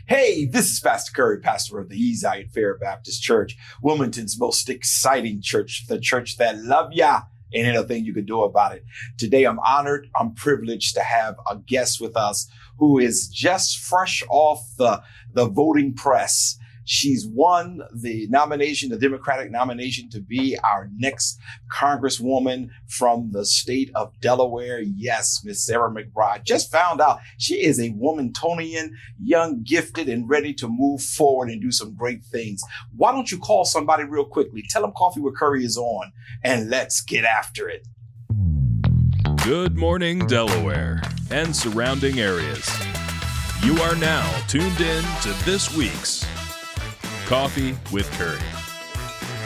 Hey, this is Pastor Curry, pastor of the Eastside Fair Baptist Church, Wilmington's most exciting church, the church that love ya. Ain't anything you can do about it. Today, I'm honored, I'm privileged to have a guest with us who is just fresh off the voting press. She's won the nomination, the Democratic nomination to be our next Congresswoman from the state of Delaware. Yes, Miss Sarah McBride. Just found out she is a Wilmingtonian, young, gifted, and ready to move forward and do some great things. Why don't you call somebody real quickly? Tell them Coffee with Curry is on, and let's get after it. Good morning, Delaware and surrounding areas. You are now tuned in to this week's Coffee with Curry.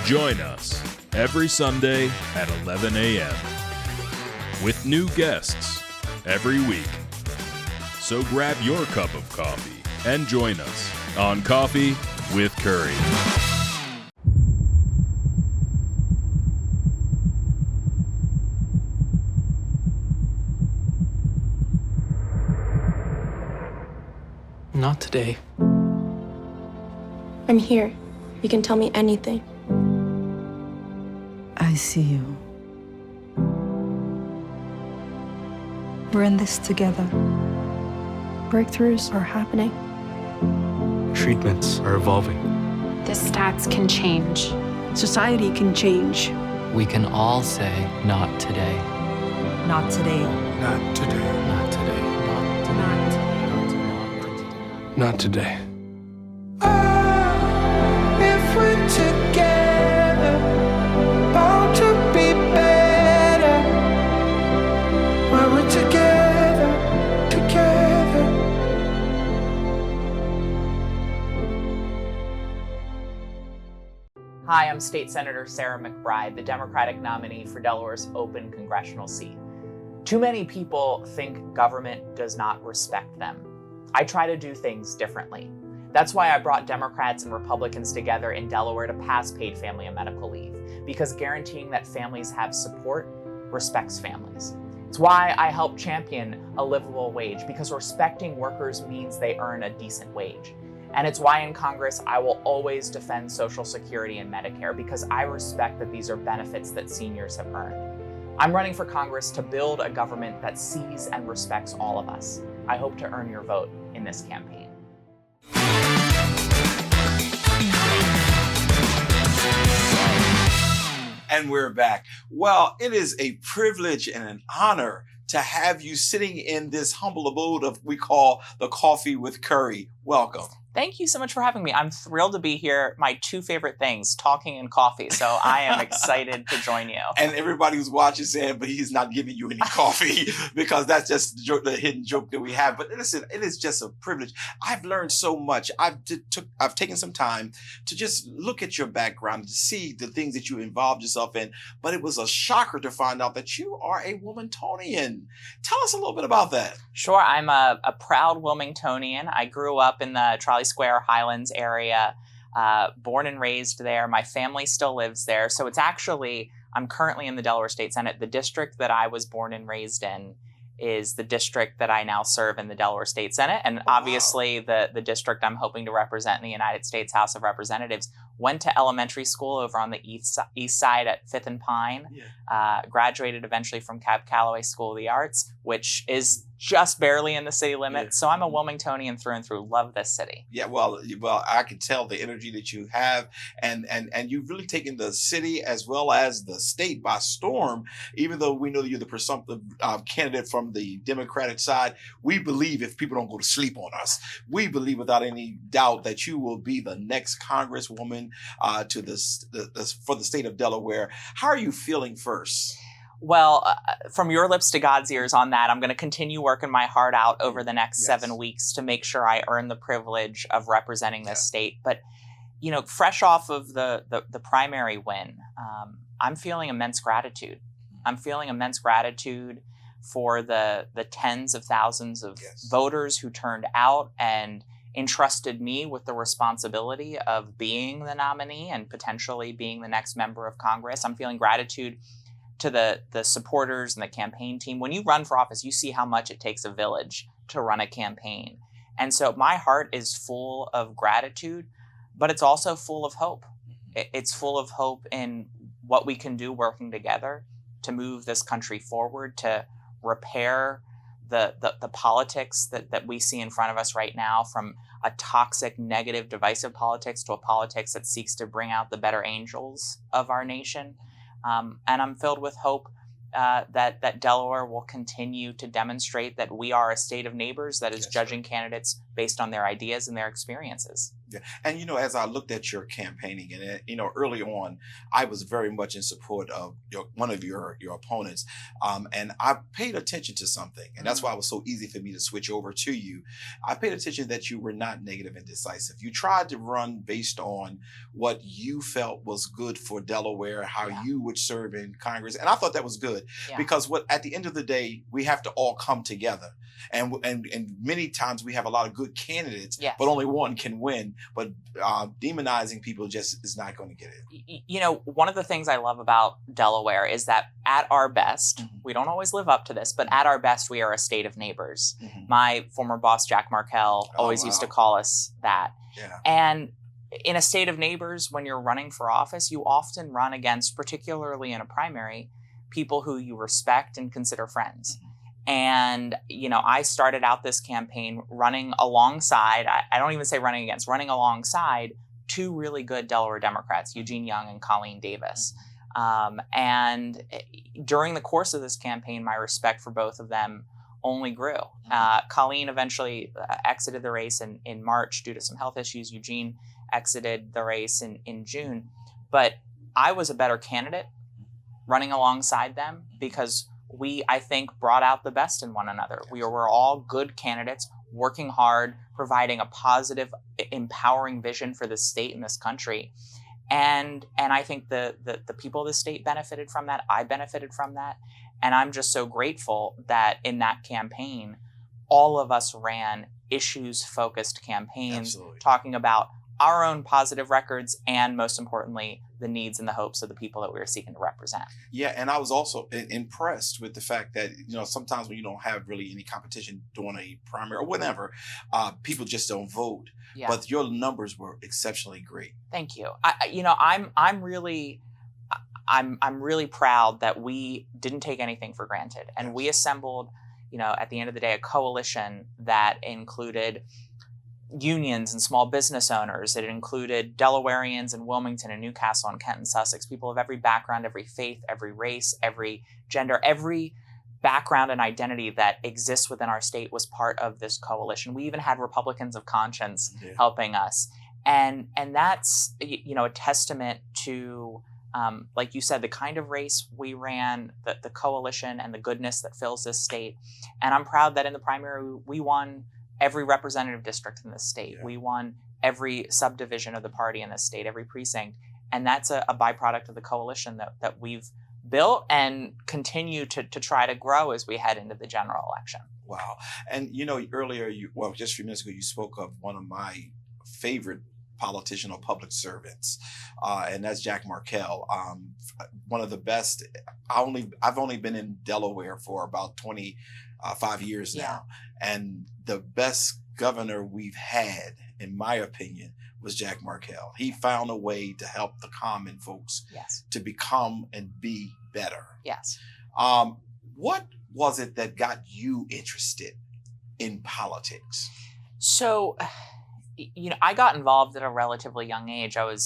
Join us every Sunday at 11 a.m. with new guests every week. So grab your cup of coffee and join us on Coffee with Curry. Not today. I'm here. You can tell me anything. I see you. We're in this together. Breakthroughs are happening. Treatments are evolving. The stats can change. Society can change. We can all say, not today. Not today. Not today. Not today. Not today. If we're together, bound to be better. When we're together. Hi, I'm State Senator Sarah McBride, the Democratic nominee for Delaware's open congressional seat. Too many people think government does not respect them. I try to do things differently. That's why I brought Democrats and Republicans together in Delaware to pass paid family and medical leave, because guaranteeing that families have support respects families. It's why I help champion a livable wage, because respecting workers means they earn a decent wage. And it's why in Congress I will always defend Social Security and Medicare, because I respect that these are benefits that seniors have earned. I'm running for Congress to build a government that sees and respects all of us. I hope to earn your vote in this campaign. And we're back. Well, it is a privilege and an honor to have you sitting in this humble abode of we call the Coffee with Curry. Welcome. Thank you so much for having me. I'm thrilled to be here. My two favorite things, talking and coffee. So I am excited to join you. And everybody who's watching saying, but he's not giving you any coffee because that's just the hidden joke that we have. But listen, it is just a privilege. I've learned so much. I've taken some time to just look at your background, to see the things that you involved yourself in. But it was a shocker to find out that you are a Wilmingtonian. Tell us a little bit about that. Sure. I'm a proud Wilmingtonian. I grew up in the Trolley Square Highlands area, born and raised there. My family still lives there. So it's actually, I'm currently in the Delaware State Senate. The district that I was born and raised in is the district that I now serve in the Delaware State Senate. And obviously the district I'm hoping to represent in the United States House of Representatives. Went to elementary school over on the east side at 5th and Pine. Yeah. Graduated eventually from Cab Calloway School of the Arts, which is just barely in the city limits. Yeah. So I'm a Wilmingtonian through and through. Love this city. Yeah, well, I can tell the energy that you have, and you've really taken the city as well as the state by storm. Even though we know you're the presumptive candidate from the Democratic side, we believe, if people don't go to sleep on us, we believe without any doubt that you will be the next Congresswoman for the state of Delaware. How are you feeling first? Well, from your lips to God's ears on that, I'm going to continue working my heart out over the next 7 weeks to make sure I earn the privilege of representing this state. But, you know, fresh off of the primary win, I'm feeling immense gratitude. I'm feeling immense gratitude for the tens of thousands of voters who turned out and entrusted me with the responsibility of being the nominee and potentially being the next member of Congress. I'm feeling gratitude to the supporters and the campaign team. When you run for office, you see how much it takes a village to run a campaign. And so my heart is full of gratitude, but it's also full of hope. It's full of hope in what we can do working together to move this country forward, to repair the politics that we see in front of us right now, from a toxic, negative, divisive politics to a politics that seeks to bring out the better angels of our nation. And I'm filled with hope that Delaware will continue to demonstrate that we are a state of neighbors that is judging candidates based on their ideas and their experiences. Yeah. And, as I looked at your campaigning, and, early on, I was very much in support of one of your opponents. And I paid attention to something, and that's why it was so easy for me to switch over to you. I paid attention that you were not negative and decisive. You tried to run based on what you felt was good for Delaware, how you would serve in Congress. And I thought that was good because at the end of the day, we have to all come together. And many times we have a lot of good candidates, but only one can win. But demonizing people just is not going to get it. One of the things I love about Delaware is that at our best, we don't always live up to this, but at our best, we are a state of neighbors. My former boss, Jack Markell, always used to call us that. Yeah. And in a state of neighbors, when you're running for office, you often run against, particularly in a primary, people who you respect and consider friends. And, I started out this campaign running alongside, I don't even say running against, running alongside two really good Delaware Democrats, Eugene Young and Colleen Davis. And during the course of this campaign, my respect for both of them only grew. Colleen eventually exited the race in March due to some health issues. Eugene exited the race in June. But I was a better candidate running alongside them because we, I think, brought out the best in one another. We were all good candidates, working hard, providing a positive, empowering vision for this state and this country. And I think the people of the state benefited from that. I benefited from that. And I'm just so grateful that in that campaign, all of us ran issues-focused campaigns, talking about our own positive records and, most importantly, the needs and the hopes of the people that we were seeking to represent. Yeah, and I was also impressed with the fact that, sometimes when you don't have really any competition during a primary or whatever, people just don't vote. Yeah. But your numbers were exceptionally great. Thank you. I'm really proud that we didn't take anything for granted, and we assembled, at the end of the day, a coalition that included unions and small business owners. It included Delawareans in Wilmington and Newcastle and Kent and Sussex, people of every background, every faith, every race, every gender, every background and identity that exists within our state was part of this coalition. We even had Republicans of conscience helping us. And that's, a testament to, like you said, the kind of race we ran, the coalition and the goodness that fills this state. And I'm proud that in the primary, we won every representative district in this state. Yeah. We won every subdivision of the party in this state, every precinct. And that's a byproduct of the coalition that we've built and continue to try to grow as we head into the general election. Wow. And, earlier, just a few minutes ago, you spoke of one of my favorite politician or public servants, and that's Jack Markell. One of the best. I've only been in Delaware for about 25 years now, and the best governor we've had, in my opinion, was Jack Markell. He found a way to help the common folks to become and be better. Yes. What was it that got you interested in politics? So, I got involved at a relatively young age. I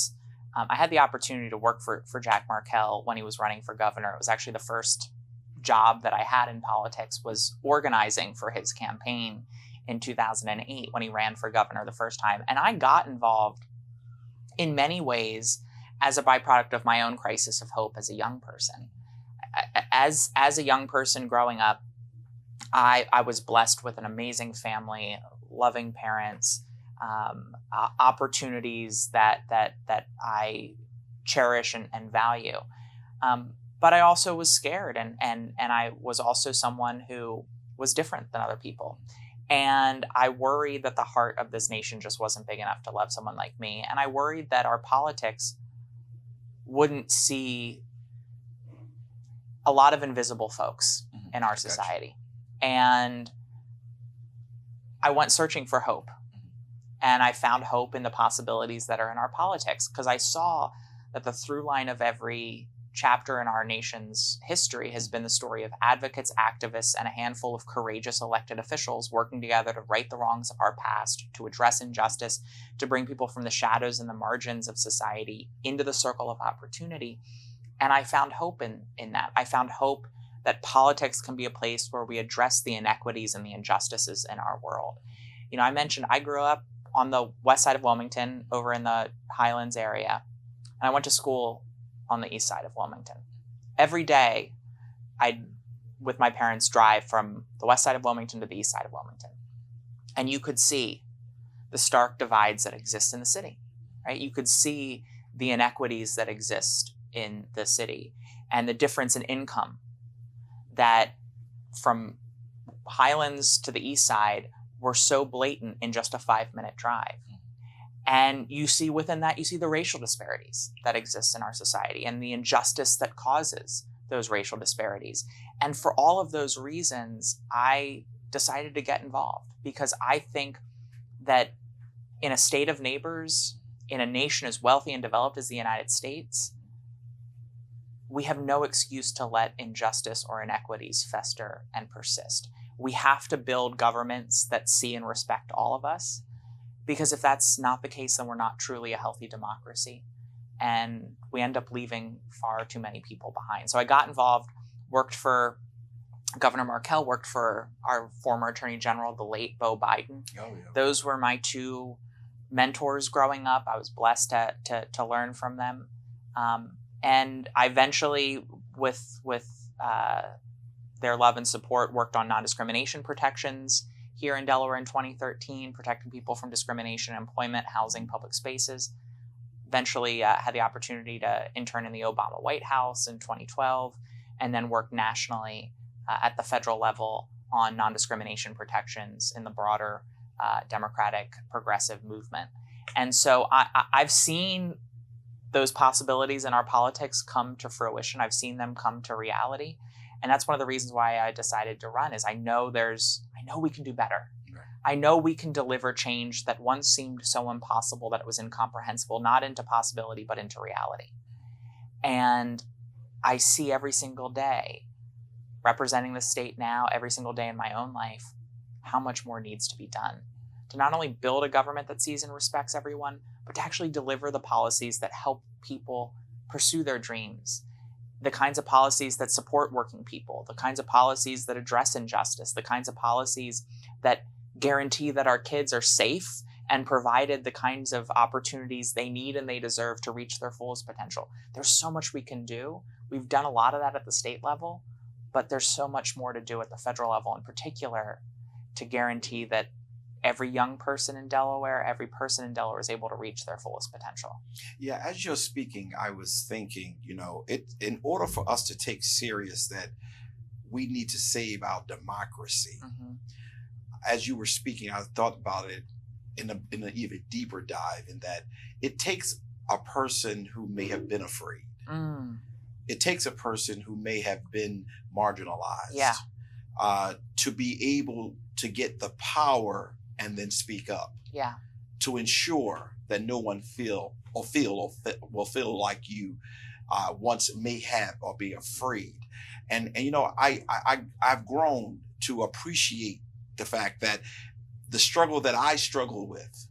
had the opportunity to work for Jack Markell when he was running for governor. It was actually the first job that I had in politics, was organizing for his campaign in 2008 when he ran for governor the first time. And I got involved in many ways as a byproduct of my own crisis of hope as a young person. As a young person growing up, I was blessed with an amazing family, loving parents, opportunities that I cherish and value. But I also was scared, and I was also someone who was different than other people. And I worried that the heart of this nation just wasn't big enough to love someone like me. And I worried that our politics wouldn't see a lot of invisible folks in our society. And I went searching for hope. And I found hope in the possibilities that are in our politics, because I saw that the through line of every chapter in our nation's history has been the story of advocates, activists, and a handful of courageous elected officials working together to right the wrongs of our past, to address injustice, to bring people from the shadows and the margins of society into the circle of opportunity. And I found hope in that. I found hope that politics can be a place where we address the inequities and the injustices in our world. You know, I mentioned I grew up on the west side of Wilmington, over in the Highlands area, and I went to school on the east side of Wilmington. Every day, I'd, with my parents, drive from the west side of Wilmington to the east side of Wilmington. And you could see the stark divides that exist in the city, right? You could see the inequities that exist in the city and the difference in income that from Highlands to the east side were so blatant in just a 5-minute drive. And you see within that, you see the racial disparities that exist in our society and the injustice that causes those racial disparities. And for all of those reasons, I decided to get involved, because I think that in a state of neighbors, in a nation as wealthy and developed as the United States, we have no excuse to let injustice or inequities fester and persist. We have to build governments that see and respect all of us, because if that's not the case, then we're not truly a healthy democracy. And we end up leaving far too many people behind. So I got involved, worked for Governor Markell, worked for our former Attorney General, the late Beau Biden. Oh, yeah. Those were my two mentors growing up. I was blessed to learn from them. And I eventually, with their love and support, worked on non-discrimination protections here in Delaware in 2013, protecting people from discrimination in employment, housing, public spaces. Eventually had the opportunity to intern in the Obama White House in 2012, and then worked nationally at the federal level on non-discrimination protections in the broader Democratic progressive movement. And so I've seen those possibilities in our politics come to fruition. I've seen them come to reality. And that's one of the reasons why I decided to run, is I know we can do better. Right. I know we can deliver change that once seemed so impossible that it was incomprehensible, not into possibility, but into reality. And I see every single day, representing the state now, every single day in my own life, how much more needs to be done to not only build a government that sees and respects everyone, but to actually deliver the policies that help people pursue their dreams. The kinds of policies that support working people, the kinds of policies that address injustice, the kinds of policies that guarantee that our kids are safe and provided the kinds of opportunities they need and they deserve to reach their fullest potential. There's so much we can do. We've done a lot of that at the state level, but there's so much more to do at the federal level, in particular, to guarantee that every young person in Delaware, every person in Delaware is able to reach their fullest potential. Yeah, as you're speaking, I was thinking, in order for us to take serious that we need to save our democracy. Mm-hmm. As you were speaking, I thought about it in an even deeper dive, in that it takes a person who may have been afraid. Mm. It takes a person who may have been marginalized. Yeah. To be able to get the power and then speak up. Yeah. To ensure that no one will feel like you once may have or be afraid. And I've grown to appreciate the fact that the struggle that I struggle with,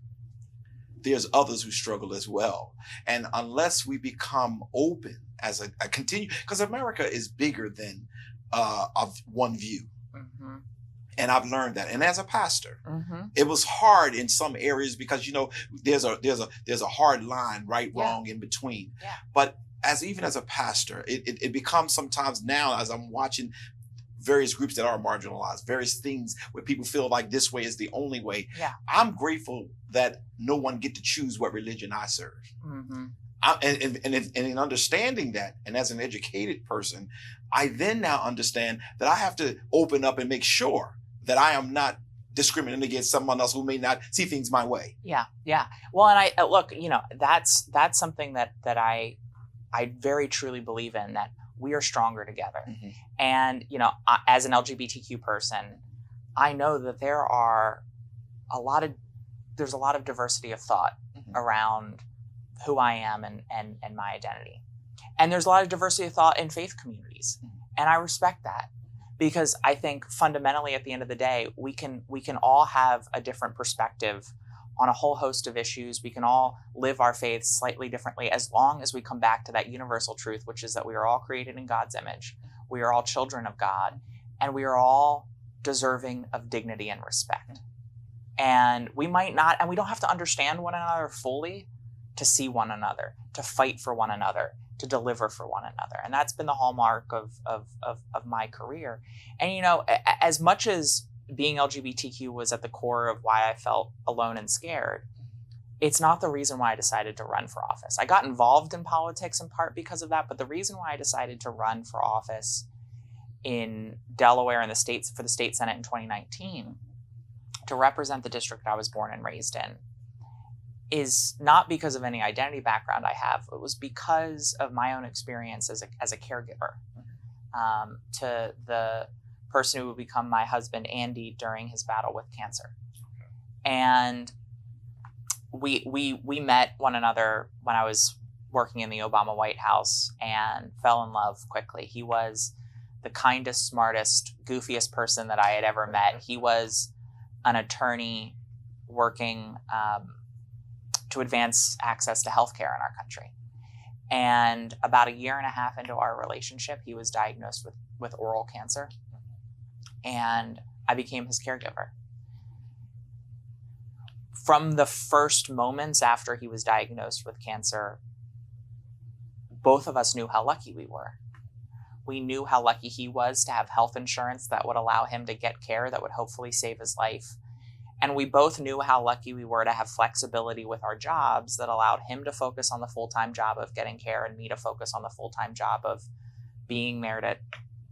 there's others who struggle as well. And unless we become open as a continue, because America is bigger than of one view. Mm-hmm. And I've learned that. And as a pastor, mm-hmm. it was hard in some areas because, there's a hard line, right, wrong, in between. Yeah. But even as a pastor, it becomes sometimes now, as I'm watching various groups that are marginalized, various things where people feel like this way is the only way. Yeah. I'm grateful that no one get to choose what religion I serve. Mm-hmm. And in understanding that, and as an educated person, I then now understand that I have to open up and make sure that I am not discriminating against someone else who may not see things my way. Yeah, yeah. Well, and I look, that's something that I very truly believe in, that we are stronger together. Mm-hmm. And as an LGBTQ person, I know that there are there's a lot of diversity of thought around who I am and my identity. And there's a lot of diversity of thought in faith communities. And I respect that, because I think fundamentally at the end of the day, we can all have a different perspective on a whole host of issues. We can all live our faith slightly differently, as long as we come back to that universal truth, which is that we are all created in God's image. We are all children of God, and we are all deserving of dignity and respect. And we might not, and we don't have to understand one another fully to see one another, to fight for one another, to deliver for one another. And that's been the hallmark of my career. And, you know, as much as being LGBTQ was at the core of why I felt alone and scared, it's not the reason why I decided to run for office. I got involved in politics in part because of that, but the reason why I decided to run for office in Delaware in the states for the state Senate in 2019 to represent the district I was born and raised in is not because of any identity background I have. It was because of my own experience as a caregiver to the person who would become my husband, Andy, during his battle with cancer. And we met one another when I was working in the Obama White House and fell in love quickly. He was the kindest, smartest, goofiest person that I had ever met. He was an attorney working to advance access to healthcare in our country. And about a year and a half into our relationship, he was diagnosed with oral cancer. And I became his caregiver. From the first moments after he was diagnosed with cancer, both of us knew how lucky we were. We knew how lucky he was to have health insurance that would allow him to get care that would hopefully save his life. And we both knew how lucky we were to have flexibility with our jobs that allowed him to focus on the full-time job of getting care and me to focus on the full-time job of being there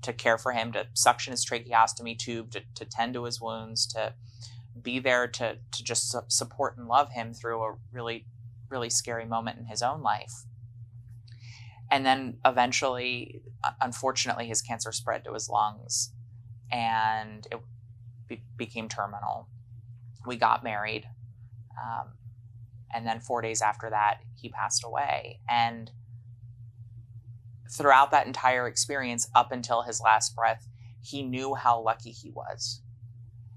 to care for him, to suction his tracheostomy tube, to tend to his wounds, to be there to just support and love him through a really, really scary moment in his own life. And then eventually, unfortunately, his cancer spread to his lungs and it became terminal. We got married. And then 4 days after that, he passed away. And throughout that entire experience, up until his last breath, he knew how lucky he was.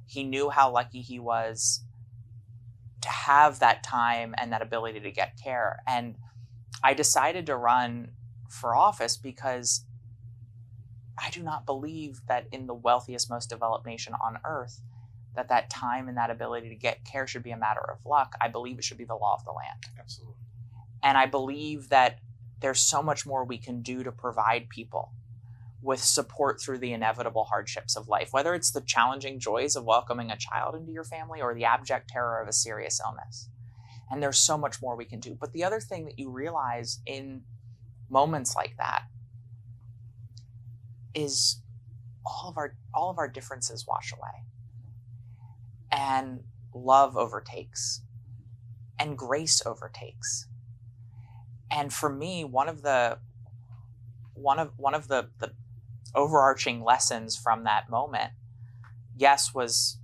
He knew how lucky he was to have that time and that ability to get care. And I decided to run for office because I do not believe that in the wealthiest, most developed nation on earth, that time and that ability to get care should be a matter of luck. I believe it should be the law of the land. Absolutely. And I believe that there's so much more we can do to provide people with support through the inevitable hardships of life, whether it's the challenging joys of welcoming a child into your family or the abject terror of a serious illness. And there's so much more we can do. But the other thing that you realize in moments like that is all of our differences wash away. And love overtakes. And grace overtakes. And for me, one of the overarching lessons from that moment, yes, was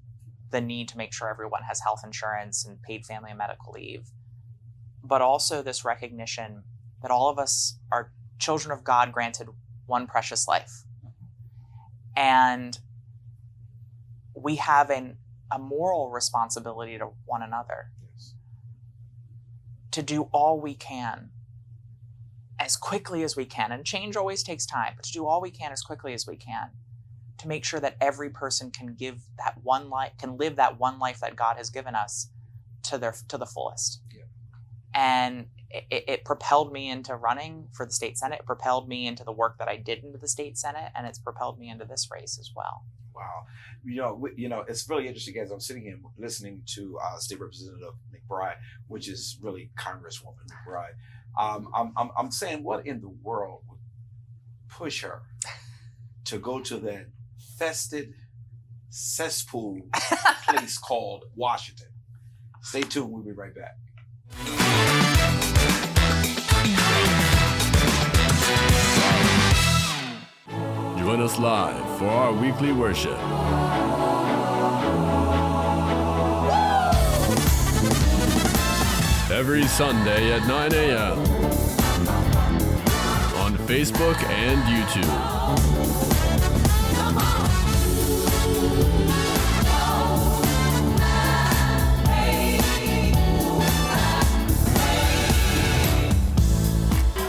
the need to make sure everyone has health insurance and paid family and medical leave, but also this recognition that all of us are children of God granted one precious life. And we have a moral responsibility to one another to do all we can as quickly as we can. And change always takes time, but to do all we can as quickly as we can to make sure that every person can live that one life that God has given us to the fullest. Yeah. And it propelled me into running for the state Senate. It propelled me into the work that I did into the state Senate, and it's propelled me into this race as well. Wow. You know, it's really interesting as I'm sitting here listening to State Representative McBride, which is really Congresswoman McBride. I'm saying, what in the world would push her to go to that fested cesspool place called Washington? Stay tuned. We'll be right back. Join us live for our weekly worship. every Sunday at 9 a.m. on Facebook and YouTube.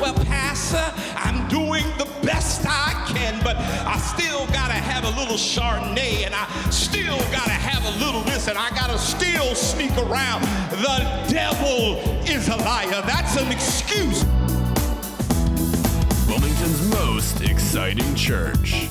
Well, Pastor, I'm doing the best I can, but I still gotta have a little Chardonnay, and I still gotta have a little this, and I gotta still sneak around. The devil is a liar. That's an excuse. Wilmington's most exciting church.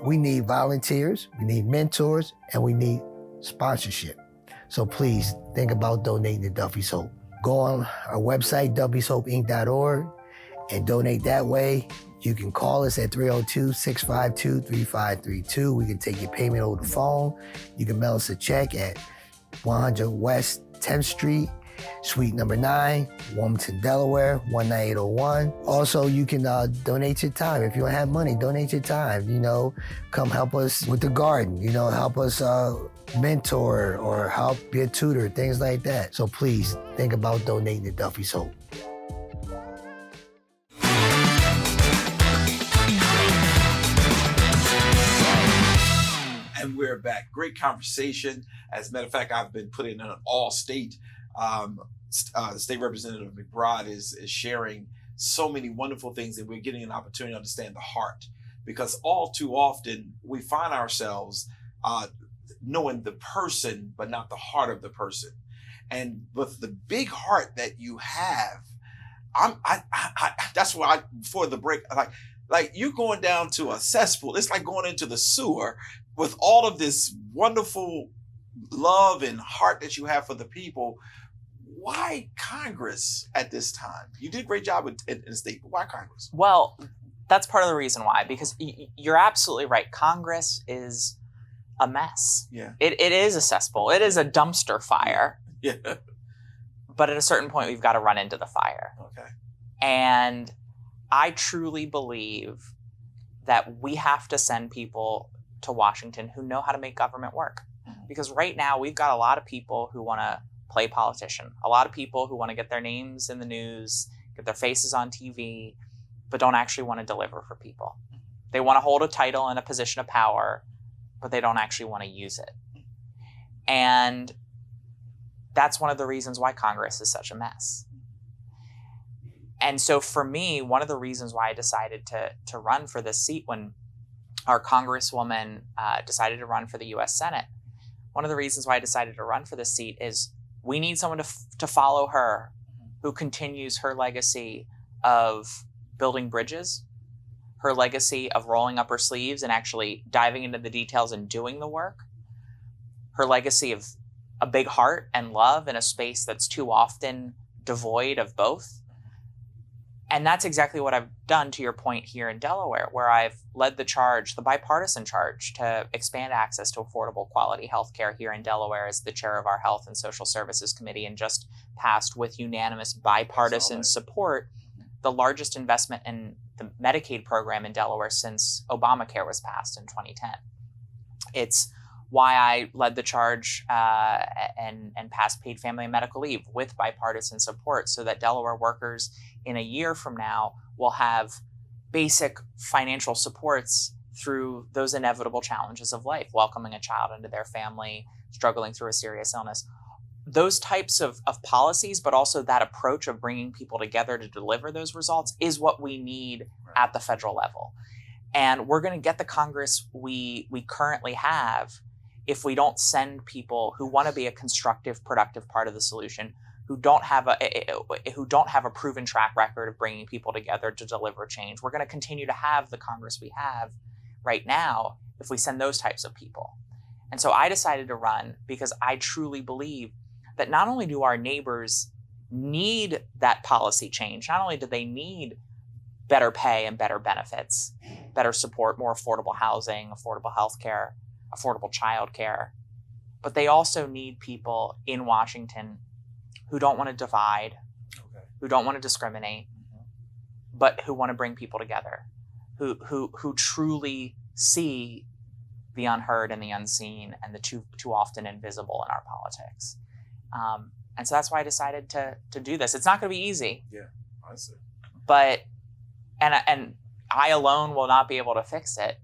We need volunteers, we need mentors, and we need sponsorship. So please think about donating to Duffy Soap. Go on our website, duffysoapinc.org, and donate that way. You can call us at 302-652-3532. We can take your payment over the phone. You can mail us a check at 100 West 10th Street, Suite number 9, Wilmington, Delaware, 19801. Also, you can donate your time. If you don't have money, donate your time. You know, come help us with the garden. You know, help us mentor or help be a tutor, things like that. So please think about donating to Duffy Soap. And we're back. Great conversation. As a matter of fact, I've been put in an all-state. State Representative McBride is sharing so many wonderful things, and we're getting an opportunity to understand the heart, because all too often we find ourselves knowing the person, but not the heart of the person. And with the big heart that you have, that's why before the break, like you're going down to a cesspool. It's like going into the sewer with all of this wonderful love and heart that you have for the people. Why Congress at this time? You did a great job in the state, but why Congress? Well, that's part of the reason why, because you're absolutely right. Congress is a mess. Yeah. It is a cesspool. It is a dumpster fire. Yeah. But at a certain point, we've got to run into the fire. Okay. And I truly believe that we have to send people to Washington who know how to make government work. Because right now, we've got a lot of people who want to play politician. A lot of people who want to get their names in the news, get their faces on TV, but don't actually want to deliver for people. They want to hold a title and a position of power, but they don't actually want to use it. And that's one of the reasons why Congress is such a mess. And so for me, one of the reasons why I decided to run for this seat when our Congresswoman decided to run for the U.S. Senate, one of the reasons why I decided to run for this seat is we need someone to follow her who continues her legacy of building bridges, her legacy of rolling up her sleeves and actually diving into the details and doing the work, her legacy of a big heart and love in a space that's too often devoid of both. And that's exactly what I've done, to your point, here in Delaware, where I've led the charge, the bipartisan charge, to expand access to affordable quality health care here in Delaware as the chair of our Health and Social Services Committee. And just passed with unanimous bipartisan support the largest investment in the Medicaid program in Delaware since Obamacare was passed in 2010. It's why I led the charge and passed paid family and medical leave with bipartisan support, so that Delaware workers in a year from now will have basic financial supports through those inevitable challenges of life, welcoming a child into their family, struggling through a serious illness. Those types of policies, but also that approach of bringing people together to deliver those results, is what we need at the federal level. And we're going to get the Congress we currently have if we don't send people who want to be a constructive, productive part of the solution, who don't have a proven track record of bringing people together to deliver change. We're going to continue to have the Congress we have right now if we send those types of people. And so I decided to run because I truly believe that not only do our neighbors need that policy change, not only do they need better pay and better benefits, better support, more affordable housing, affordable health care, affordable childcare, but they also need people in Washington who don't want to divide, who don't want to discriminate, but who want to bring people together, who truly see the unheard and the unseen and the too often invisible in our politics. And so that's why I decided to do this. It's not going to be easy. Yeah, I see. But and I alone will not be able to fix it.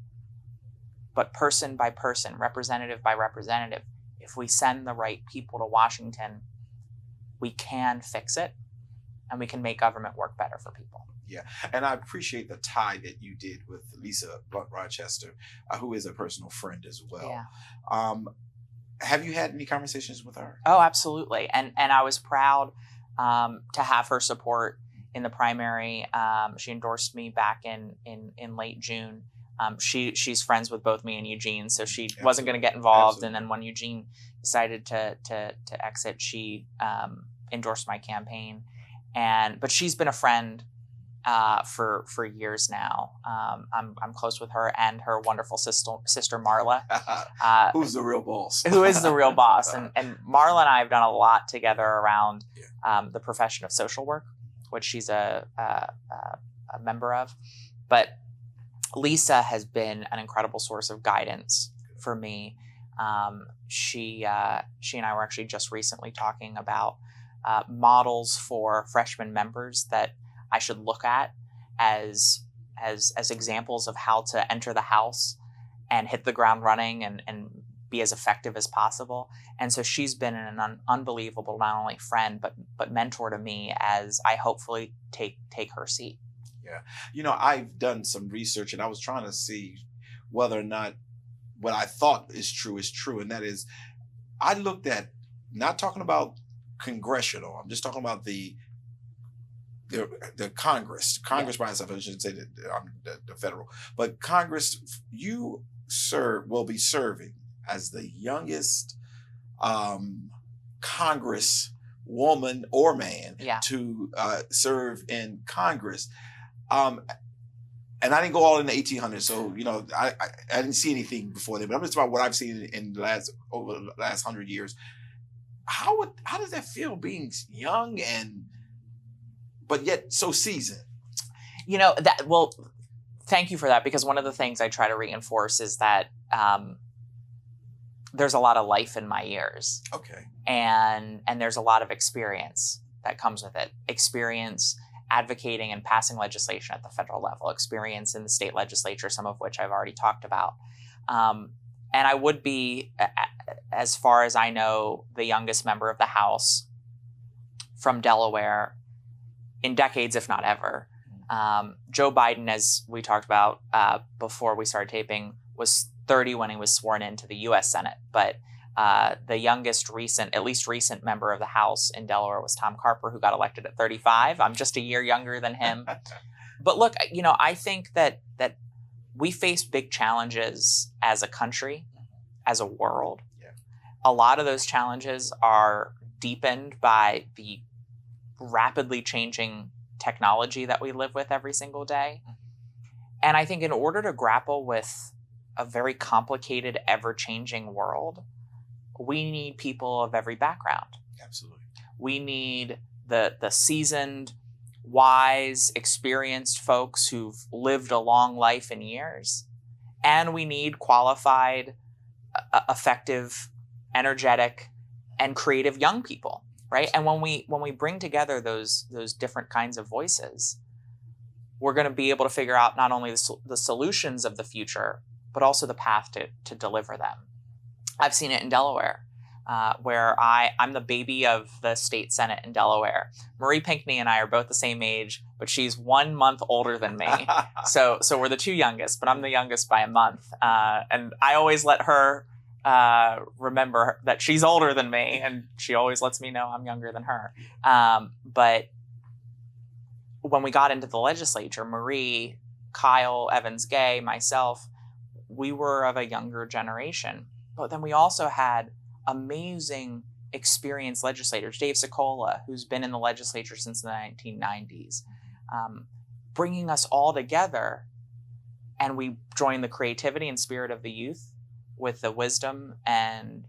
But person by person, representative by representative, if we send the right people to Washington, we can fix it, and we can make government work better for people. Yeah, and I appreciate the tie that you did with Lisa Blunt Rochester, who is a personal friend as well. Yeah. Have you had any conversations with her? Oh, absolutely. And I was proud to have her support in the primary. She endorsed me back in late June. She's friends with both me and Eugene, so she wasn't going to get involved. Absolutely. And then when Eugene decided to exit, she endorsed my campaign. But she's been a friend for years now. I'm close with her and her wonderful sister Marla, who's the real boss. Who is the real boss. And Marla and I have done a lot together around the profession of social work, which she's a member of. But Lisa has been an incredible source of guidance for me. She and I were actually just recently talking about models for freshman members that I should look at as examples of how to enter the House and hit the ground running and be as effective as possible. And so she's been an unbelievable, not only friend, but mentor to me as I hopefully take her seat. Yeah. I've done some research, and I was trying to see whether or not what I thought is true. And that is, I looked at, not talking about congressional, I'm just talking about the Congress by itself. I shouldn't say the federal, but Congress, you will be serving as the youngest Congress woman or man to serve in Congress. And I didn't go all in the 1800s, so I didn't see anything before then. But I'm just about what I've seen in over the last 100 years. How does that feel, being young but yet so seasoned? Well, thank you for that, because one of the things I try to reinforce is that there's a lot of life in my years. Okay. And there's a lot of experience that comes with it. Experience advocating and passing legislation at the federal level, experience in the state legislature, some of which I've already talked about. And I would be, as far as I know, the youngest member of the House from Delaware in decades, if not ever. Joe Biden, as we talked about before we started taping, was 30 when he was sworn into the U.S. Senate. But the youngest at least recent member of the House in Delaware was Tom Carper, who got elected at 35. I'm just a year younger than him. But look, I think that we face big challenges as a country, as a world. Yeah. A lot of those challenges are deepened by the rapidly changing technology that we live with every single day. And I think in order to grapple with a very complicated, ever-changing world, we need people of every background. Absolutely. We need the seasoned, wise, experienced folks who've lived a long life in years. And we need qualified, effective, energetic, and creative young people, right? And when we bring together those different kinds of voices, we're going to be able to figure out not only the solutions of the future, but also the path to deliver them. I've seen it in Delaware, where I'm the baby of the state Senate in Delaware. Marie Pinckney and I are both the same age, but she's 1 month older than me. So we're the two youngest, but I'm the youngest by a month. And I always let her remember that she's older than me, and she always lets me know I'm younger than her. But when we got into the legislature, Marie, Kyle, Evans-Gay, myself, we were of a younger generation. But then we also had amazing, experienced legislators. Dave Sikola, who's been in the legislature since the 1990s, bringing us all together. And we joined the creativity and spirit of the youth with the wisdom and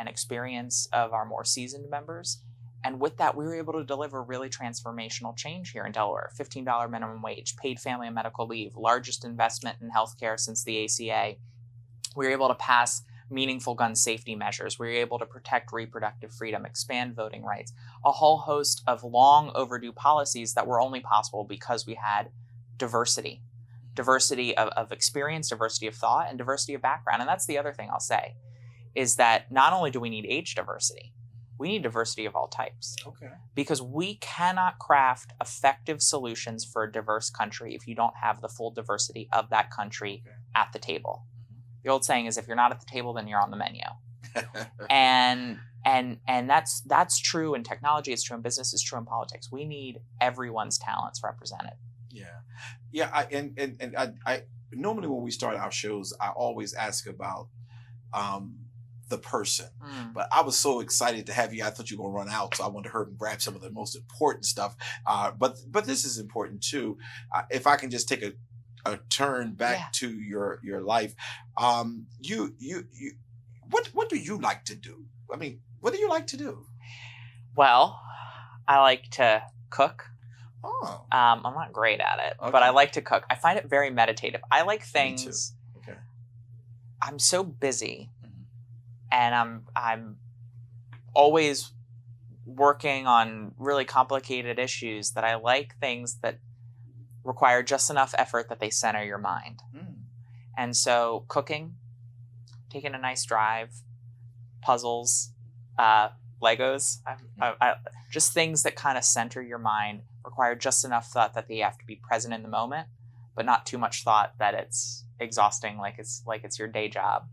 experience of our more seasoned members. And with that, we were able to deliver really transformational change here in Delaware. $15 minimum wage, paid family and medical leave, largest investment in healthcare since the ACA. We were able to pass meaningful gun safety measures. We were able to protect reproductive freedom, expand voting rights, a whole host of long overdue policies that were only possible because we had diversity. Diversity of experience, diversity of thought, and diversity of background. And that's the other thing I'll say, is that not only do we need age diversity, we need diversity of all types. Okay. Because we cannot craft effective solutions for a diverse country if you don't have the full diversity of that country at the table. The old saying is, if you're not at the table, then you're on the menu. and that's true in technology, it's true in business, it's true in politics. We need everyone's talents represented. Yeah. I normally when we start our shows, I always ask about the person. But I was so excited to have you. I thought you were going to run out, so I wanted to hurry and grab some of the most important stuff. But this is important too. If I can just take a turn back to your life, what do you like to do? I mean, what do you like to do? Well, I like to cook. Oh. I'm not great at it, but I like to cook. I find it very meditative. I like things. Me too. Okay. I'm so busy, and I'm always working on really complicated issues that I like things that require just enough effort that they center your mind. And so cooking, taking a nice drive, puzzles, Legos, just things that kind of center your mind, require just enough thought that they have to be present in the moment, but not too much thought that it's exhausting, like it's your day job.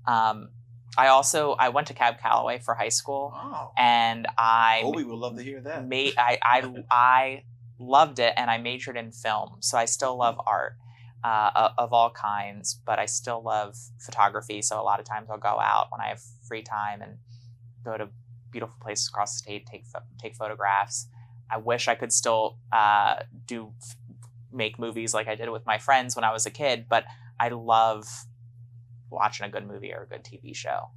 I went to Cab Calloway for high school, and we would love to hear that. I loved it, and I majored in film, so I still love art of all kinds, but I still love photography. So a lot of times I'll go out when I have free time and go to beautiful places across the state, take photographs. I wish I could still make movies like I did with my friends when I was a kid, but I love watching a good movie or a good TV show.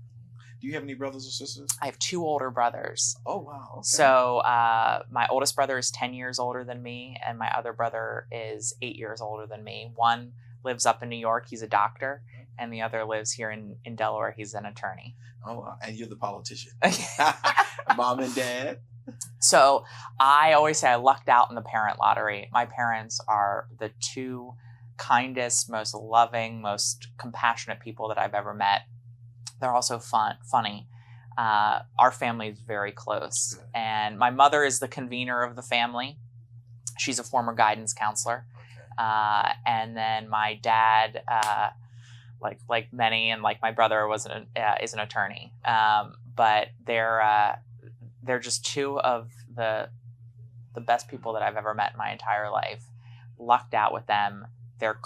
Do you have any brothers or sisters? I have 2 older brothers. Oh, wow. Okay. So my oldest brother is 10 years older than me, and my other brother is 8 years older than me. One lives up in New York. He's a doctor. And the other lives here in Delaware. He's an attorney. Oh, wow. And you're the politician. Mom and dad? So I always say I lucked out in the parent lottery. My parents are the 2 kindest, most loving, most compassionate people that I've ever met. They're also funny. Our family is very close. Good. And my mother is the convener of the family. She's a former guidance counselor. Okay. And then my dad, like many, and like my brother, is an attorney. But they're just 2 of the best people that I've ever met in my entire life. Lucked out with them. They're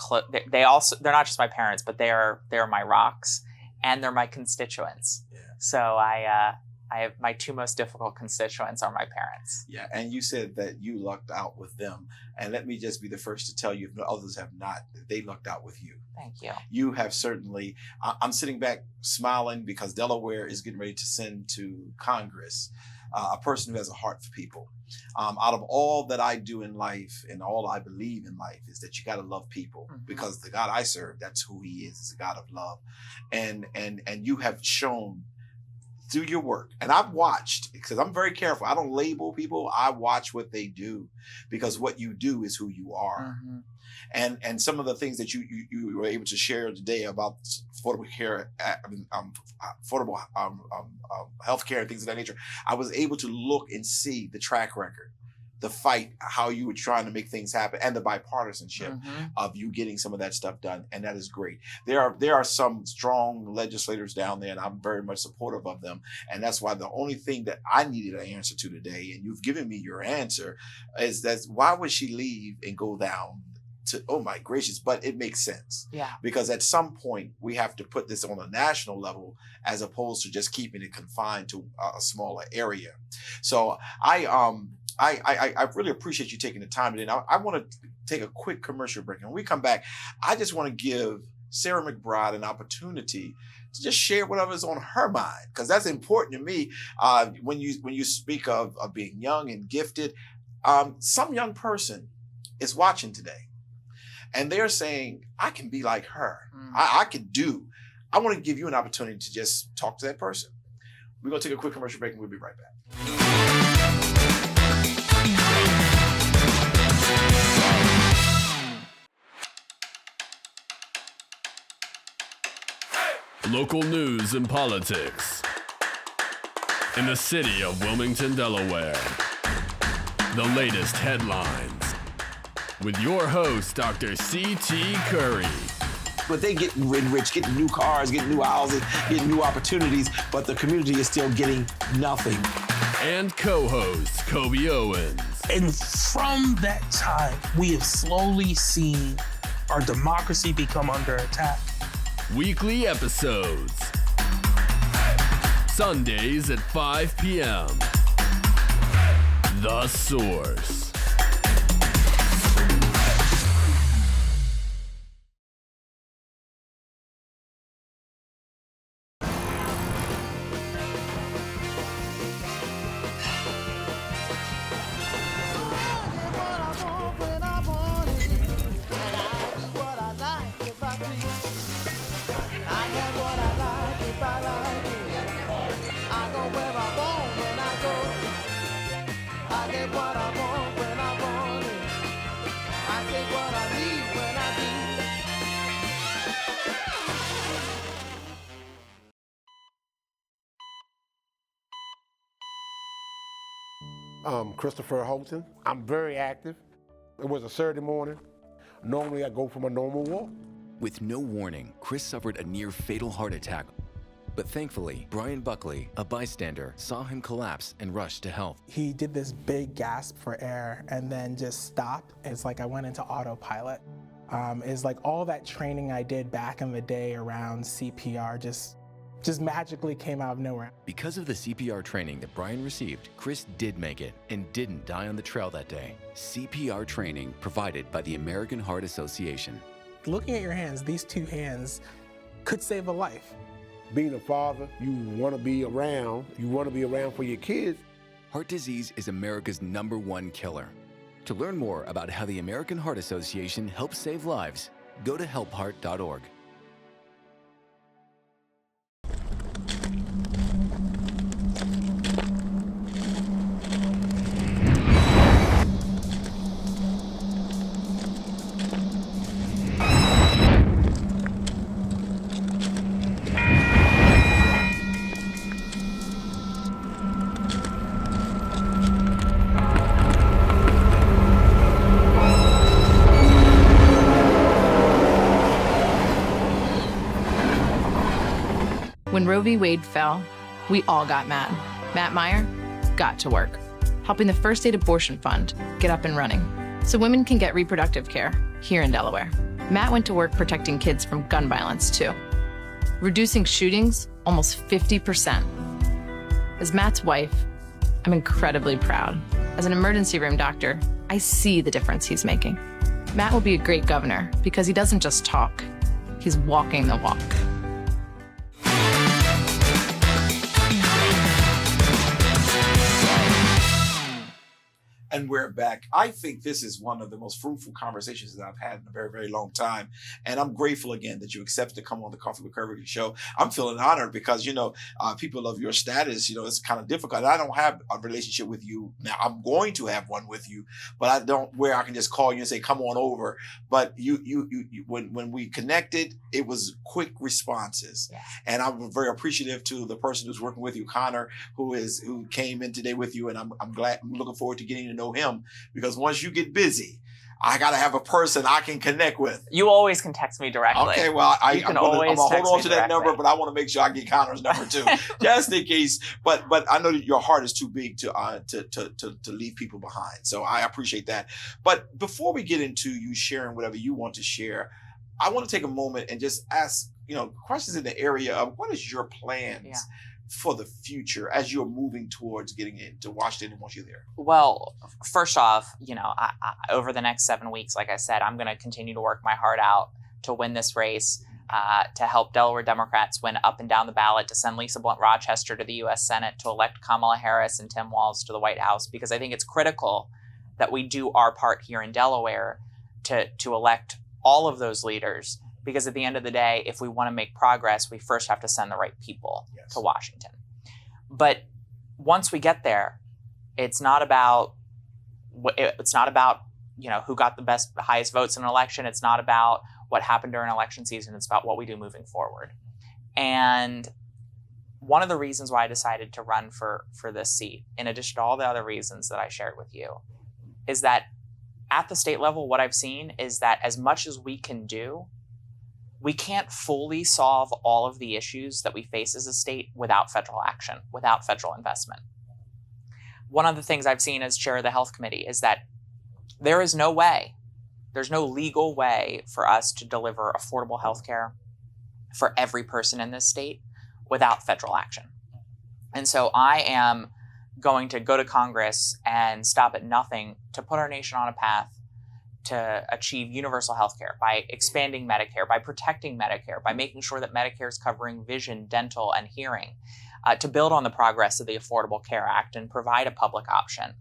they're not just my parents, but they're my rocks, and they're my constituents. Yeah. So I have my 2 most difficult constituents are my parents. Yeah, and you said that you lucked out with them, and let me just be the first to tell you, if others have not, they lucked out with you. Thank you. You have certainly. I'm sitting back smiling because Delaware is getting ready to send to Congress a person who has a heart for people. Out of all that I do in life and all I believe in life is that you got to love people, because the God I serve, that's who he is a God of love. And you have shown through your work, and I've watched, because I'm very careful. I don't label people. I watch what they do, because what you do is who you are. And some of the things that you were able to share today about affordable care, affordable healthcare and things of that nature, I was able to look and see the track record, the fight, how you were trying to make things happen, and the bipartisanship of you getting some of that stuff done. And that is great. There are some strong legislators down there, and I'm very much supportive of them. And that's why the only thing that I needed an answer to today, and you've given me your answer, is that why would she leave and go down to, oh my gracious, but it makes sense. Yeah. Because at some point we have to put this on a national level as opposed to just keeping it confined to a smaller area. So I really appreciate you taking the time today. Now, I want to take a quick commercial break. And when we come back, I just want to give Sarah McBride an opportunity to just share whatever's on her mind, because that's important to me. When you speak of being young and gifted, some young person is watching today, and they're saying, I can be like her. I can do. I want to give you an opportunity to just talk to that person. We're going to take a quick commercial break, and we'll be right back. Local news and politics in the city of Wilmington, Delaware. The latest headlines with your host, Dr. C.T. Curry. But they get rich, getting new cars, getting new houses, getting new opportunities, but the community is still getting nothing. And co-host Kobe Owens. And from that time, we have slowly seen our democracy become under attack. Weekly episodes. Sundays at 5 p.m. The Source. Christopher Holton. I'm very active. It was a Saturday morning. Normally I go for my normal walk. With no warning, Chris suffered a near-fatal heart attack. But thankfully, Brian Buckley, a bystander, saw him collapse and rushed to help. He did this big gasp for air and then just stopped. It's like I went into autopilot. It's like all that training I did back in the day around CPR just magically came out of nowhere. Because of the CPR training that Brian received, Chris did make it and didn't die on the trail that day. CPR training provided by the American Heart Association. Looking at your hands, these two hands could save a life. Being a father, you want to be around. You want to be around for your kids. Heart disease is America's #1 killer. To learn more about how the American Heart Association helps save lives, go to helpheart.org. When Roe v. Wade fell, we all got mad. Matt Meyer got to work, helping the First Aid Abortion Fund get up and running so women can get reproductive care here in Delaware. Matt went to work protecting kids from gun violence, too, reducing shootings almost 50%. As Matt's wife, I'm incredibly proud. As an emergency room doctor, I see the difference he's making. Matt will be a great governor because he doesn't just talk, he's walking the walk. And we're back. I think this is one of the most fruitful conversations that I've had in a very, very long time. And I'm grateful again that you accepted to come on the Coffee with Curry show. I'm feeling honored because, people of your status, it's kind of difficult. I don't have a relationship with you now. I'm going to have one with you, but I don't where I can just call you and say, come on over. But you when we connected, it was quick responses. Yeah. And I'm very appreciative to the person who's working with you, Connor, who came in today with you. And I'm glad, I'm looking forward to getting to know him, because once you get busy, I got to have a person I can connect with. You always can text me directly. Okay, well, I'm going to hold on to that number, but I want to make sure I get Connor's number too, just in case. But I know that your heart is too big to leave people behind. So I appreciate that. But before we get into you sharing whatever you want to share, I want to take a moment and just ask, questions in the area of what is your plans for the future as you're moving towards getting into Washington and once you're there? Well, first off, I over the next 7 weeks, like I said, I'm going to continue to work my heart out to win this race, to help Delaware Democrats win up and down the ballot, to send Lisa Blunt Rochester to the U.S. Senate, to elect Kamala Harris and Tim Walz to the White House, because I think it's critical that we do our part here in Delaware to elect all of those leaders. Because at the end of the day, if we want to make progress, we first have to send the right people to Washington. But once we get there, it's not about who got the highest votes in an election. It's not about what happened during election season. It's about what we do moving forward. And one of the reasons why I decided to run for this seat, in addition to all the other reasons that I shared with you, is that at the state level, what I've seen is that as much as we can do, we can't fully solve all of the issues that we face as a state without federal action, without federal investment. One of the things I've seen as chair of the health committee is that there's no legal way for us to deliver affordable health care for every person in this state without federal action. And so I am going to go to Congress and stop at nothing to put our nation on a path to achieve universal health care by expanding Medicare, by protecting Medicare, by making sure that Medicare is covering vision, dental, and hearing, to build on the progress of the Affordable Care Act and provide a public option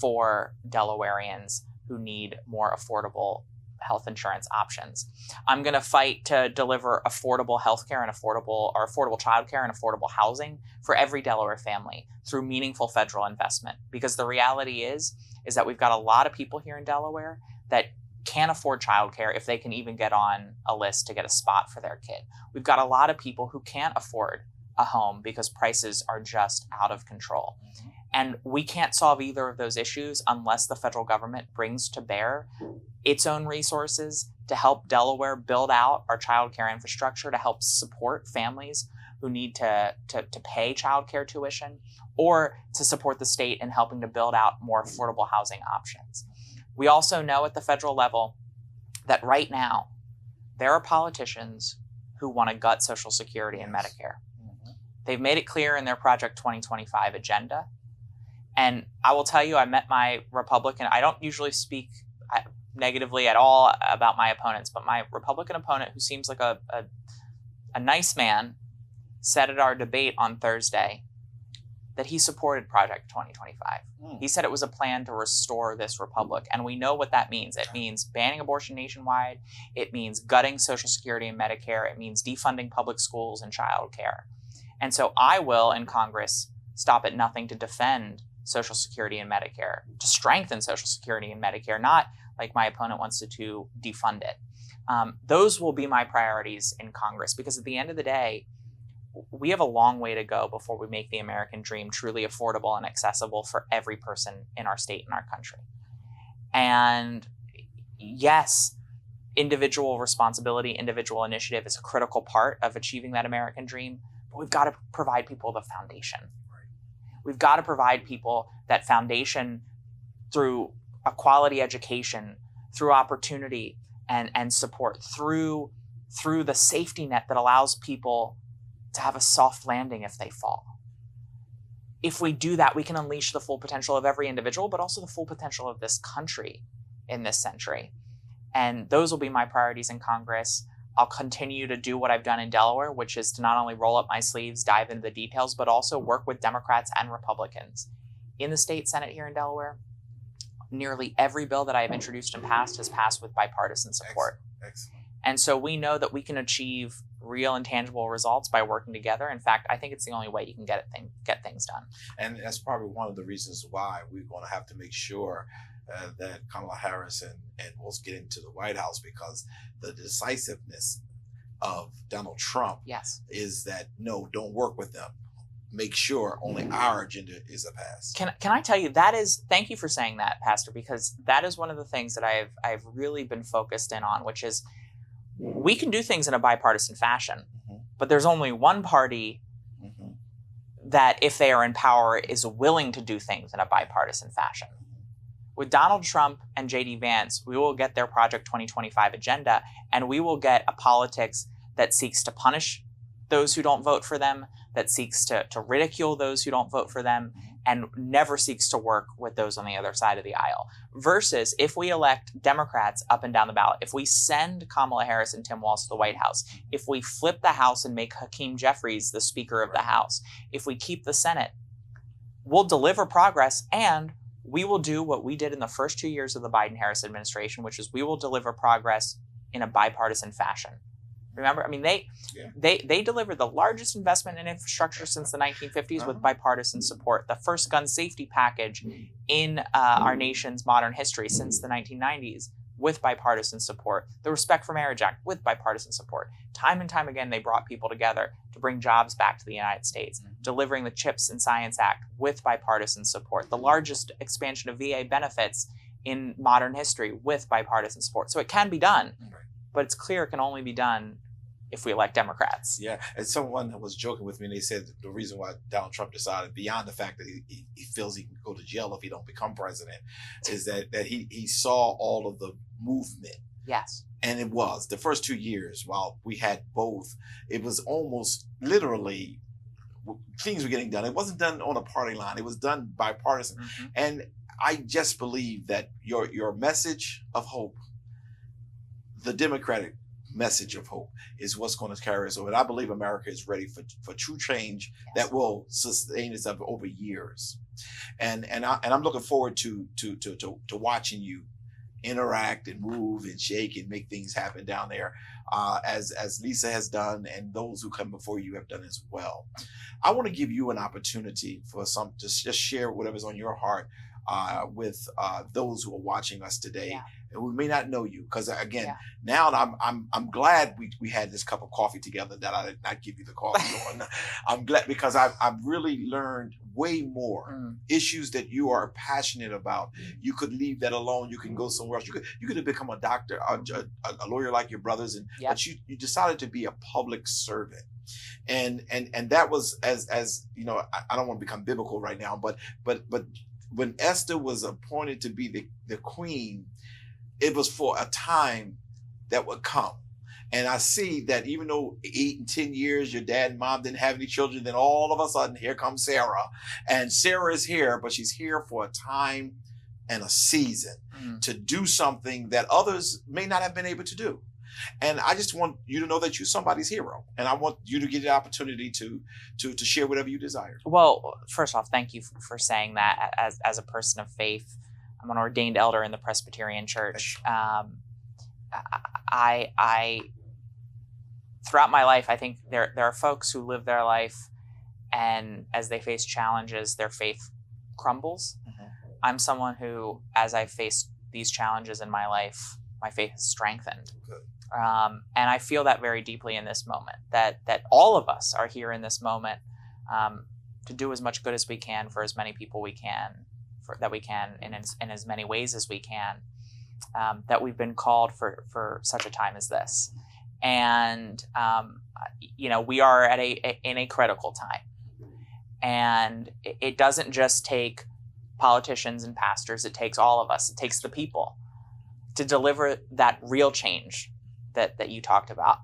for Delawareans who need more affordable health insurance options. I'm going to fight to deliver affordable health care and affordable child care and affordable housing for every Delaware family through meaningful federal investment. Because the reality is that we've got a lot of people here in Delaware that can't afford childcare if they can even get on a list to get a spot for their kid. We've got a lot of people who can't afford a home because prices are just out of control. And we can't solve either of those issues unless the federal government brings to bear its own resources to help Delaware build out our childcare infrastructure, to help support families who need to pay childcare tuition, or to support the state in helping to build out more affordable housing options. We also know at the federal level that right now, there are politicians who want to gut Social Security and Medicare. They've made it clear in their Project 2025 agenda. And I will tell you, I met my Republican, I don't usually speak negatively at all about my opponents, but my Republican opponent, who seems like a nice man, said at our debate on Thursday that he supported Project 2025. He said it was a plan to restore this republic. And we know what that means. It means banning abortion nationwide. It means gutting Social Security and Medicare. It means defunding public schools and child care. And so I will, in Congress, stop at nothing to defend Social Security and Medicare, to strengthen Social Security and Medicare, not like my opponent wants to defund it. Those will be my priorities in Congress, because at the end of the day, we have a long way to go before we make the American dream truly affordable and accessible for every person in our state and our country. And yes, individual responsibility, individual initiative is a critical part of achieving that American dream, but we've got to provide people the foundation. We've got to provide people that foundation through a quality education, through opportunity and support, through the safety net that allows people to have a soft landing if they fall. If we do that, we can unleash the full potential of every individual, but also the full potential of this country in this century. And those will be my priorities in Congress. I'll continue to do what I've done in Delaware, which is to not only roll up my sleeves, dive into the details, but also work with Democrats and Republicans in the state Senate here in Delaware nearly every bill that I have introduced and passed has passed with bipartisan support. Excellent. And so we know that we can achieve real and tangible results by working together. In fact, I think it's the only way you can get things done. And that's probably one of the reasons why we're going to have to make sure that Kamala Harris and we'll get into the White House, because the decisiveness of Donald Trump is that, no, don't work with them. Make sure only our agenda is a pass. Can I tell you, thank you for saying that, Pastor, because that is one of the things that I've really been focused in on, which is we can do things in a bipartisan fashion, but there's only one party that, if they are in power, is willing to do things in a bipartisan fashion. With Donald Trump and J.D. Vance, we will get their Project 2025 agenda, and we will get a politics that seeks to punish those who don't vote for them, that seeks to ridicule those who don't vote for them, and never seeks to work with those on the other side of the aisle. Versus if we elect Democrats up and down the ballot, if we send Kamala Harris and Tim Walz to the White House, if we flip the House and make Hakeem Jeffries the Speaker of the House, if we keep the Senate, we'll deliver progress, and we will do what we did in the first 2 years of the Biden-Harris administration, which is we will deliver progress in a bipartisan fashion. Remember, I mean, they delivered the largest investment in infrastructure since the 1950s with bipartisan support. The first gun safety package in our nation's modern history since the 1990s with bipartisan support. The Respect for Marriage Act with bipartisan support. Time and time again, they brought people together to bring jobs back to the United States. Delivering the CHIPS and Science Act with bipartisan support. The largest expansion of VA benefits in modern history with bipartisan support. So it can be done. But it's clear it can only be done if we elect Democrats. Yeah, and someone was joking with me, and they said the reason why Donald Trump decided, beyond the fact that he feels he can go to jail if he don't become president, is that he saw all of the movement. Yes. And it was the first 2 years while we had both, it was almost literally things were getting done. It wasn't done on a party line. It was done bipartisan. And I just believe that your message of hope, the Democratic message of hope, is what's going to carry us over. And I believe America is ready for true change that will sustain itself over years. And I'm looking forward to watching you interact and move and shake and make things happen down there, as Lisa has done, and those who come before you have done as well. I want to give you an opportunity for to just share whatever's on your heart with those who are watching us today. And we may not know you, because again, now I'm glad we had this cup of coffee together, that I did not give you the coffee on. I'm glad, because I've really learned way more issues that you are passionate about. You could leave that alone. You can go somewhere else. You could have become a doctor, a lawyer like your brothers, but you decided to be a public servant. And that was, as you know, I don't want to become biblical right now, but when Esther was appointed to be the queen, it was for a time that would come. And I see that even though 8 and 10 years, your dad and mom didn't have any children, then all of a sudden, here comes Sarah. And Sarah is here, but she's here for a time and a season to do something that others may not have been able to do. And I just want you to know that you're somebody's hero. And I want you to get the opportunity to share whatever you desire. Well, first off, thank you for saying that. As a person of faith, I'm an ordained elder in the Presbyterian Church. I throughout my life, I think there are folks who live their life, and as they face challenges, their faith crumbles. I'm someone who, as I faced these challenges in my life, my faith is strengthened. And I feel that very deeply in this moment, that all of us are here in this moment to do as much good as we can for as many people we can, that we can in as many ways as we can, that we've been called for such a time as this. And, we are in a critical time. And it doesn't just take politicians and pastors, it takes all of us, it takes the people to deliver that real change that you talked about.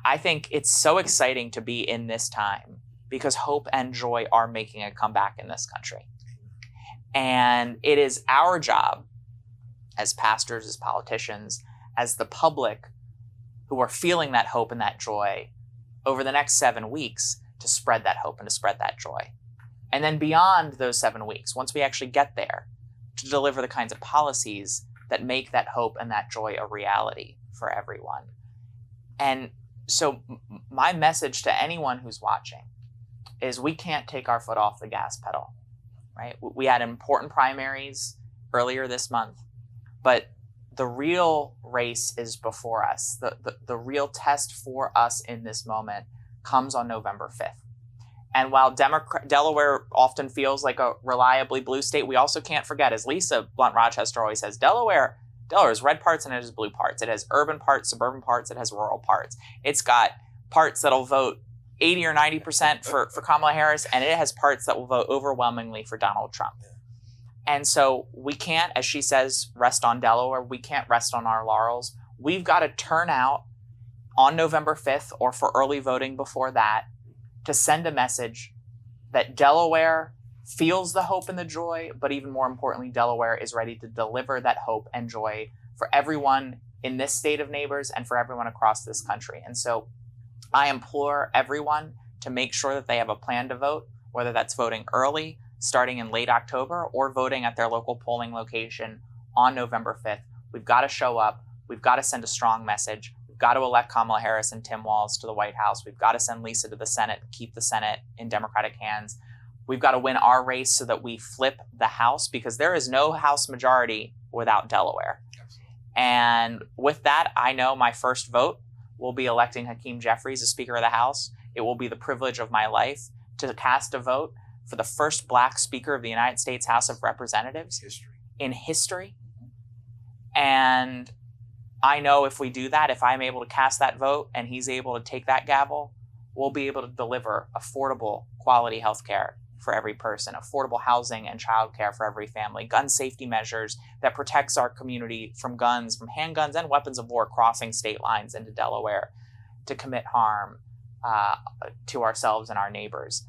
I think it's so exciting to be in this time because hope and joy are making a comeback in this country. And it is our job as pastors, as politicians, as the public who are feeling that hope and that joy over the next 7 weeks to spread that hope and to spread that joy. And then beyond those 7 weeks, once we actually get there, to deliver the kinds of policies that make that hope and that joy a reality for everyone. And so my message to anyone who's watching is we can't take our foot off the gas pedal, right? We had important primaries earlier this month, but the real race is before us. The real test for us in this moment comes on November 5th. And while Delaware often feels like a reliably blue state, we also can't forget, as Lisa Blunt Rochester always says, Delaware has red parts and it has blue parts. It has urban parts, suburban parts, it has rural parts. It's got parts that'll vote 80 or 90% for Kamala Harris, and it has parts that will vote overwhelmingly for Donald Trump. And so we can't, as she says, rest on Delaware. We can't rest on our laurels. We've got to turn out on November 5th or for early voting before that to send a message that Delaware feels the hope and the joy, but even more importantly, Delaware is ready to deliver that hope and joy for everyone in this state of neighbors and for everyone across this country. And so I implore everyone to make sure that they have a plan to vote, whether that's voting early, starting in late October, or voting at their local polling location on November 5th. We've got to show up. We've got to send a strong message. We've got to elect Kamala Harris and Tim Walz to the White House. We've got to send Lisa to the Senate and keep the Senate in Democratic hands. We've got to win our race so that we flip the House, because there is no House majority without Delaware. And with that, I know my first vote will be electing Hakeem Jeffries as Speaker of the House. It will be the privilege of my life to cast a vote for the first Black Speaker of the United States House of Representatives in history. And I know if we do that, if I'm able to cast that vote and he's able to take that gavel, we'll be able to deliver affordable, quality health care for every person, affordable housing and childcare for every family, gun safety measures that protects our community from guns, from handguns and weapons of war crossing state lines into Delaware to commit harm to ourselves and our neighbors.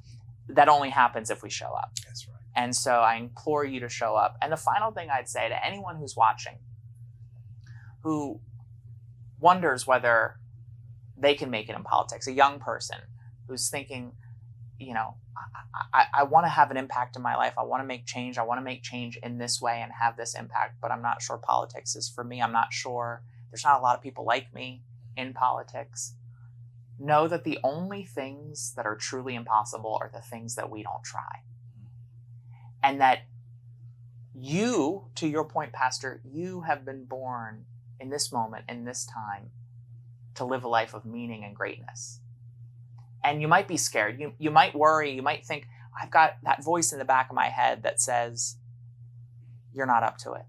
That only happens if we show up. That's right. And so I implore you to show up. And the final thing I'd say to anyone who's watching, who wonders whether they can make it in politics, a young person who's thinking, you know, I want to have an impact in my life. I want to make change. I want to make change in this way and have this impact, but I'm not sure politics is for me. I'm not sure. There's not a lot of people like me in politics. Know that the only things that are truly impossible are the things that we don't try. And that you, to your point, Pastor, you have been born in this moment, in this time, to live a life of meaning and greatness. And you might be scared. You might worry. You might think, I've got that voice in the back of my head that says, you're not up to it,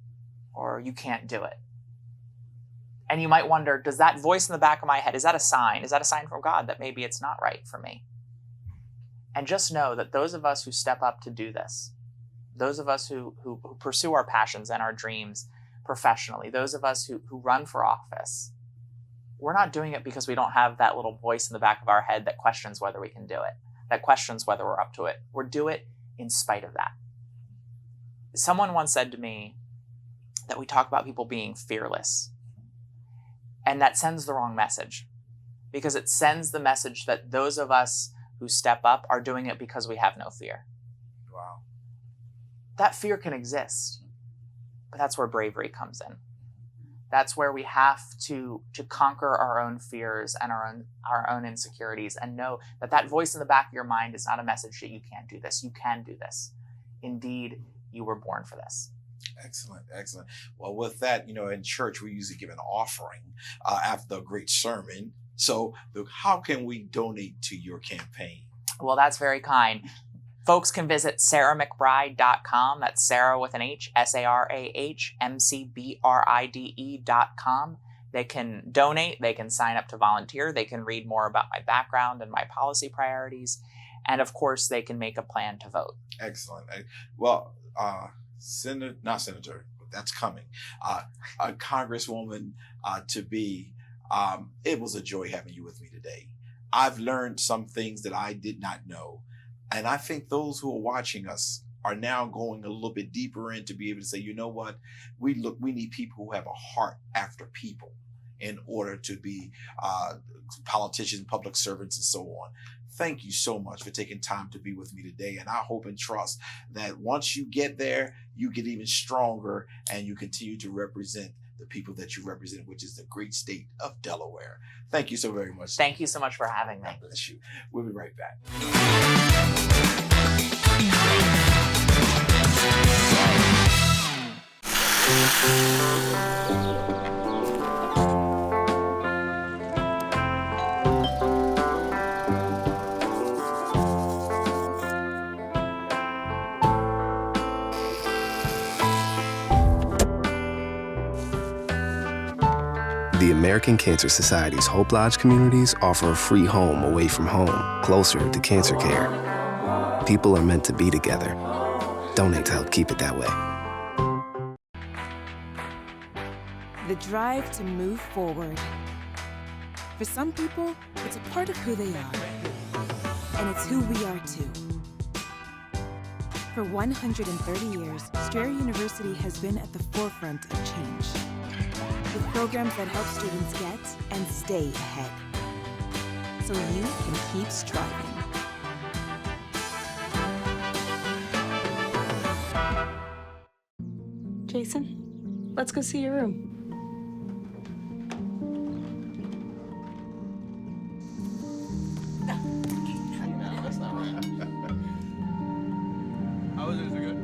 or you can't do it. And you might wonder, does that voice in the back of my head, is that a sign? Is that a sign from God that maybe it's not right for me? And just know that those of us who step up to do this, those of us who pursue our passions and our dreams professionally, those of us who run for office, we're not doing it because we don't have that little voice in the back of our head that questions whether we can do it, that questions whether we're up to it. We're doing it in spite of that. Someone once said to me that we talk about people being fearless. And that sends the wrong message, because it sends the message that those of us who step up are doing it because we have no fear. Wow. That fear can exist, but that's where bravery comes in. That's where we have to conquer our own fears and our own insecurities, and know that that voice in the back of your mind is not a message that you can't do this. You can do this. Indeed, you were born for this. Excellent, excellent. Well, with that, you know, in church, we usually give an offering after a great sermon. So how can we donate to your campaign? Well, that's very kind. Folks can visit sarahmcbride.com. That's Sarah with an H, SarahMcbride.com. They can donate. They can sign up to volunteer. They can read more about my background and my policy priorities. And of course, they can make a plan to vote. Excellent. Well, not senator, but that's coming. A congresswoman to be. It was a joy having you with me today. I've learned some things that I did not know. And I think those who are watching us are now going a little bit deeper in to be able to say, you know what, we need people who have a heart after people in order to be politicians, public servants, and so on. thank you so much for taking time to be with me today. And I hope and trust that once you get there, you get even stronger and you continue to represent the people that you represent, which is the great state of Delaware. Thank you so very much. Thank you so much for having me. God bless you. We'll be right back. The American Cancer Society's Hope Lodge communities offer a free home away from home, closer to cancer care. People are meant to be together. Donate to help keep it that way. The drive to move forward. For some people, it's a part of who they are. And it's who we are too. For 130 years, Strayer University has been at the forefront of change, with programs that help students get and stay ahead, so you can keep striving. Jason, let's go see your room. How is it? Is it good?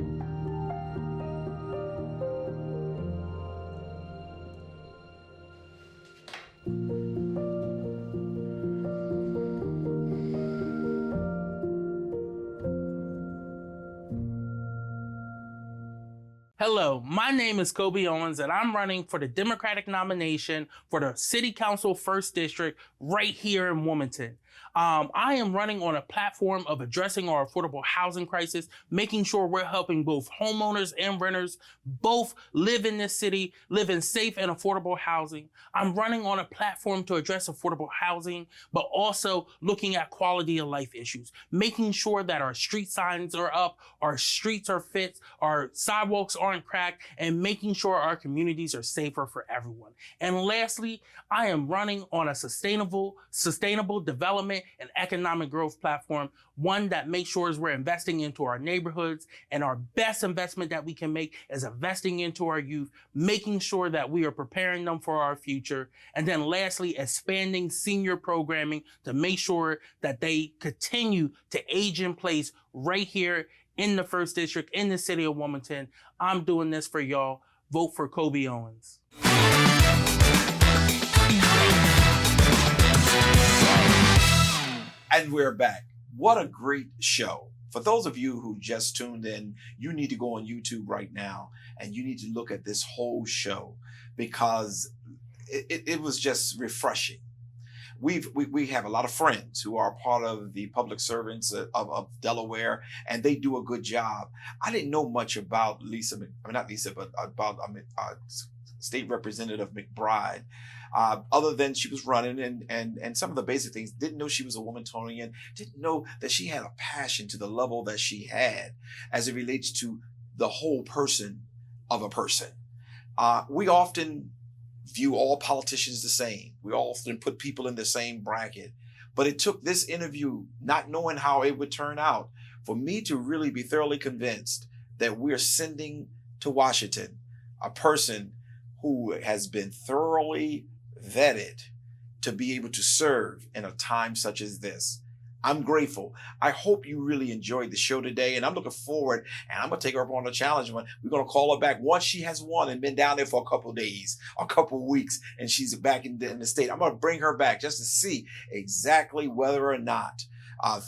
Hello, my name is Kobe Owens, and I'm running for the Democratic nomination for the City Council 1st District right here in Wilmington. I am running on a platform of addressing our affordable housing crisis, making sure we're helping both homeowners and renters both live in this city, live in safe and affordable housing. I'm running on a platform to address affordable housing, but also looking at quality of life issues, making sure that our street signs are up, our streets are fit, our sidewalks aren't cracked, and making sure our communities are safer for everyone. And lastly, I am running on a sustainable development and economic growth platform, one that makes sure we're investing into our neighborhoods, and our best investment that we can make is investing into our youth, making sure that we are preparing them for our future, and then lastly, expanding senior programming to make sure that they continue to age in place right here in the 1st District, in the city of Wilmington. I'm doing this for y'all. Vote for Kobe Owens. And we're back. What a great show. For those of you who just tuned in, you need to go on YouTube right now and you need to look at this whole show because it was just refreshing. We have a lot of friends who are part of the public servants of Delaware, and they do a good job. I didn't know much about State Representative McBride, other than she was running and some of the basic things. Didn't know she was a Wilmingtonian, didn't know that she had a passion to the level that she had as it relates to the whole person of a person. We often view all politicians the same. We often put people in the same bracket. But it took this interview, not knowing how it would turn out, for me to really be thoroughly convinced that we're sending to Washington a person who has been thoroughly vetted to be able to serve in a time such as this. I'm grateful. I hope you really enjoyed the show today, and I'm looking forward, and I'm going to take her up on a challenge. We're going to call her back once she has won and been down there for a couple of days, a couple of weeks, and she's back in the state. I'm going to bring her back just to see exactly whether or not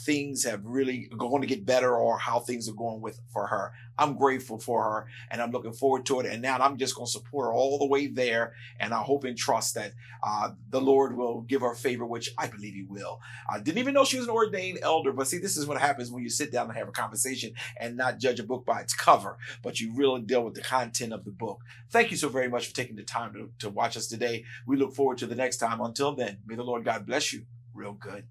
things have really going to get better or how things are going for her. I'm grateful for her and I'm looking forward to it. And now I'm just going to support her all the way there. And I hope and trust that the Lord will give her favor, which I believe he will. I didn't even know she was an ordained elder, but see, this is what happens when you sit down and have a conversation and not judge a book by its cover, but you really deal with the content of the book. Thank you so very much for taking the time to watch us today. We look forward to the next time. Until then, may the Lord God bless you real good.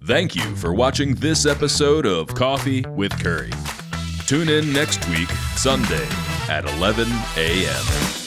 Thank you for watching this episode of Coffee with Curry. Tune in next week, Sunday at 11 a.m.